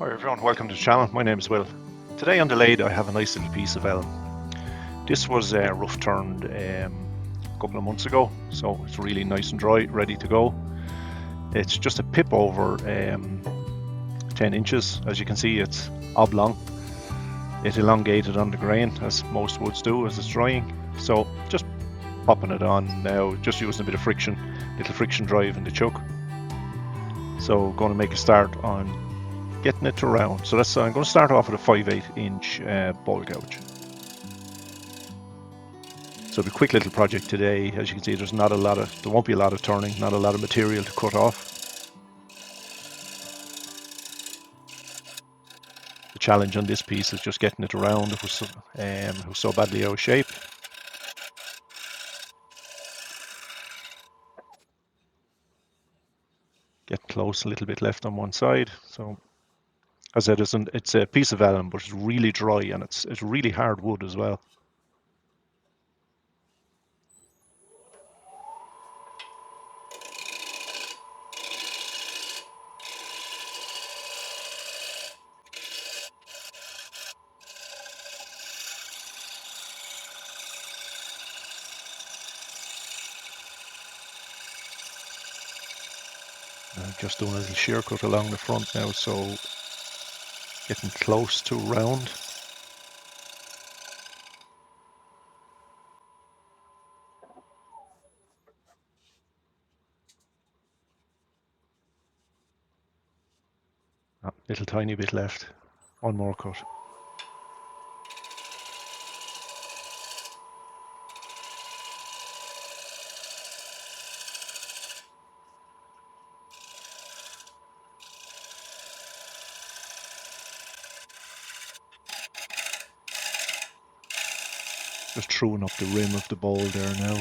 Hi everyone, welcome to the channel. My name is Will. Today on the lathe I have a nice little piece of elm. This was rough turned a couple of months ago, so it's really nice and dry, ready to go. It's just a pip over 10 inches. As you can see, it's oblong. It elongated on the grain, as most woods do as it's drying. So just popping it on now, just using a bit of friction, little friction drive in the chuck. So going to make a start on getting it to round. So I'm going to start off with a 5/8 inch ball gouge. So it'll be a quick little project today. As you can see, there won't be a lot of turning, not a lot of material to cut off. The challenge on this piece is just getting it around. It was so badly out of shape. Get close, a little bit left on one side. So as I said, it's a piece of elm, but it's really dry and it's really hard wood as well. I'm just doing a little shear cut along the front now, so getting close to round. Little tiny bit left. One more cut. Just truing up the rim of the bowl there now.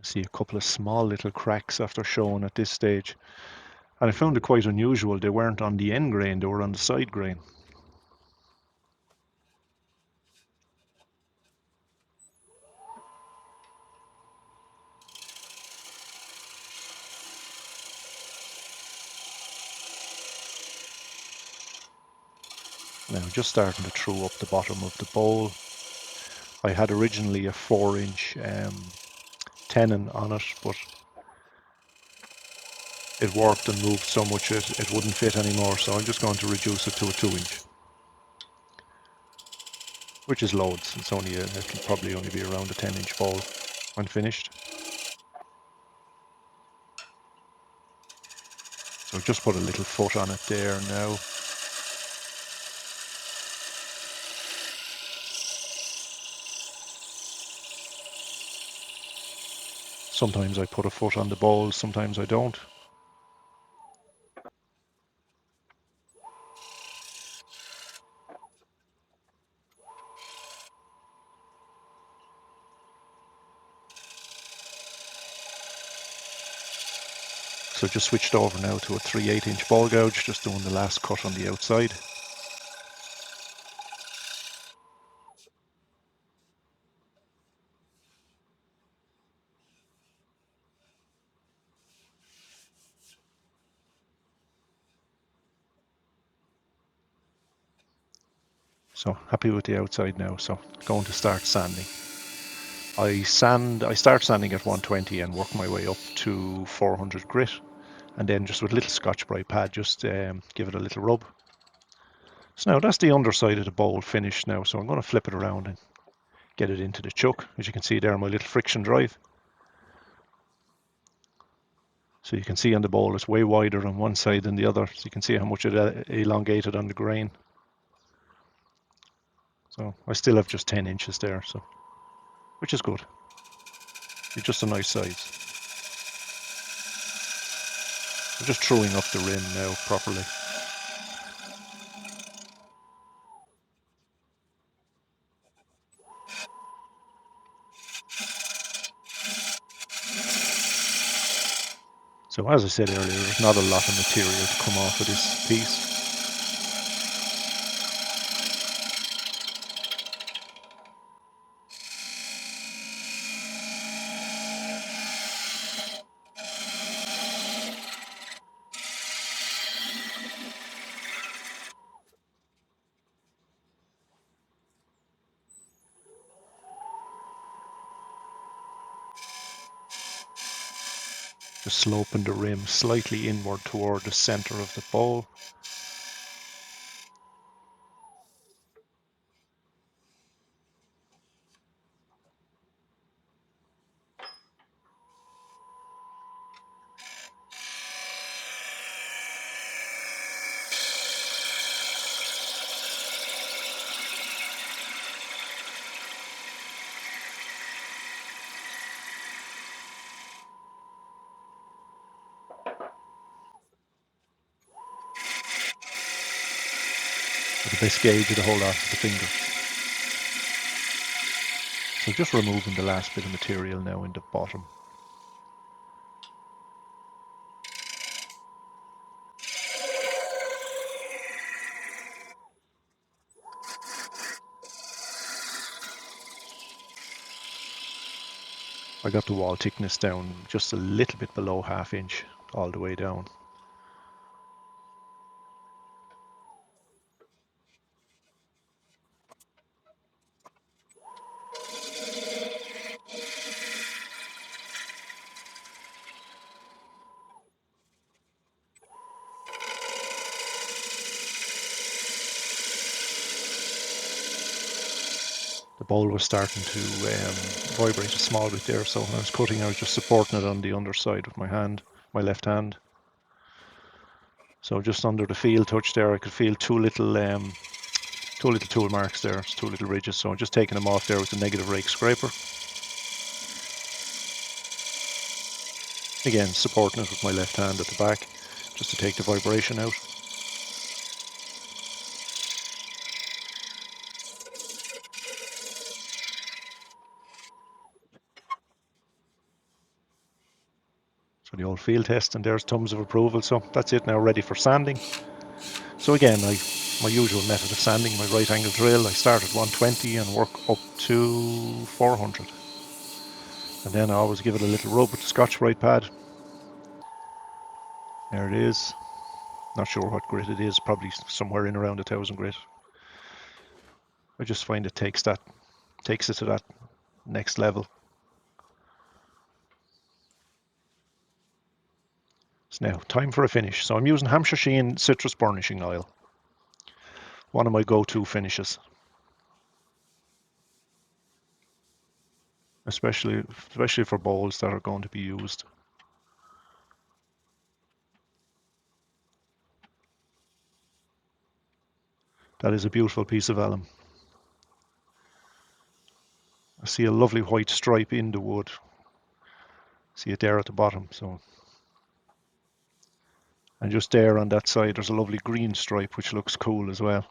See a couple of small little cracks after showing at this stage, and I found it quite unusual. They weren't on the end grain, they were on the side grain. Now just starting to true up the bottom of the bowl. I had originally a 4-inch tenon on it, but it worked and moved so much it wouldn't fit anymore, so I'm just going to reduce it to a 2-inch, which is loads. It'll probably only be around a 10-inch bowl when finished. So just put a little foot on it there now. Sometimes I put a foot on the bowl, sometimes I don't. So just switched over now to a 3/8 inch ball gouge, just doing the last cut on the outside. So happy with the outside now, so going to start sanding. I start sanding at 120 and work my way up to 400 grit, and then just with a little Scotch-Brite pad, just give it a little rub. So now that's the underside of the bowl finished now, so I'm going to flip it around and get it into the chuck. As you can see there, my little friction drive. So you can see on the bowl it's way wider on one side than the other, so you can see how much it elongated on the grain. So I still have just 10 inches there, so which is good. It's just a nice size. I'm just truing up the rim now properly. So as I said earlier, there's not a lot of material to come off of this piece. Just sloping the rim slightly inward toward the center of the bowl. The best gauge of the whole lot is the finger. So just removing the last bit of material now in the bottom. I got the wall thickness down just a little bit below ½ inch all the way down. The bowl was starting to vibrate a small bit there, so when I was cutting I was just supporting it on the underside with my hand, my left hand. So just under the feel touch there I could feel two little tool marks there, two little ridges, so I'm just taking them off there with the negative rake scraper. Again, supporting it with my left hand at the back, just to take the vibration out. So the old field test, and there's thumbs of approval. So that's it now, ready for sanding. So again, my usual method of sanding, my right angle drill, I start at 120 and work up to 400. And then I always give it a little rub with the Scotch-Brite pad. There it is. Not sure what grit it is, probably somewhere in around 1000 grit. I just find it takes it to that next level. So now, time for a finish. So I'm using Hampshire Sheen Citrus Burnishing Oil. One of my go-to finishes. Especially for bowls that are going to be used. That is a beautiful piece of vellum. I see a lovely white stripe in the wood. See it there at the bottom. So, and just there on that side there's a lovely green stripe which looks cool as well.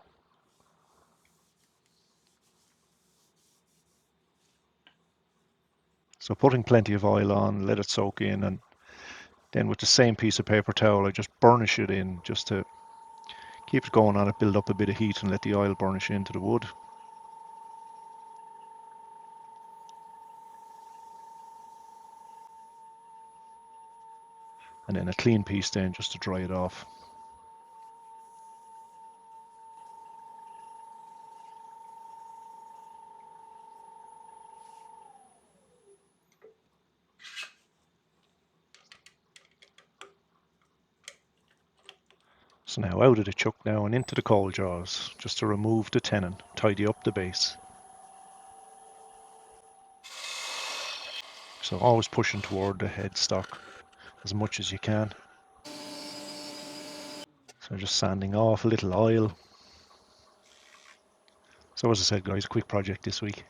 So putting plenty of oil on, let it soak in, and then with the same piece of paper towel I just burnish it in just to keep it going on it, build up a bit of heat and let the oil burnish into the wood. And then a clean piece then just to dry it off. So now out of the chuck now and into the coal jaws, just to remove the tenon, tidy up the base. So always pushing toward the headstock as much as you can. So just sanding off a little oil. So as I said guys, a quick project this week.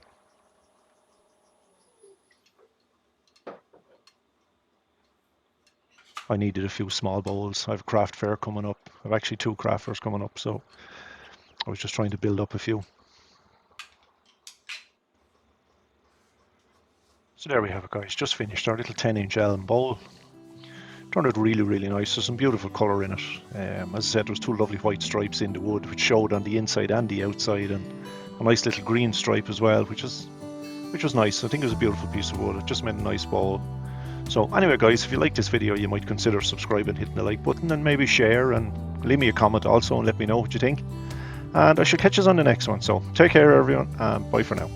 I needed a few small bowls. I have a craft fair coming up. I've actually 2 craft fairs coming up, so I was just trying to build up a few. So there we have it guys, just finished our little 10-inch elm bowl. turned out really, really nice. There's some beautiful colour in it. As I said, there's 2 lovely white stripes in the wood, which showed on the inside and the outside, and a nice little green stripe as well, which was nice. I think it was a beautiful piece of wood. It just made a nice bowl. So anyway, guys, if you like this video, you might consider subscribing, hitting the like button, and maybe share, and leave me a comment also and let me know what you think. And I shall catch you on the next one. So take care, everyone, and bye for now.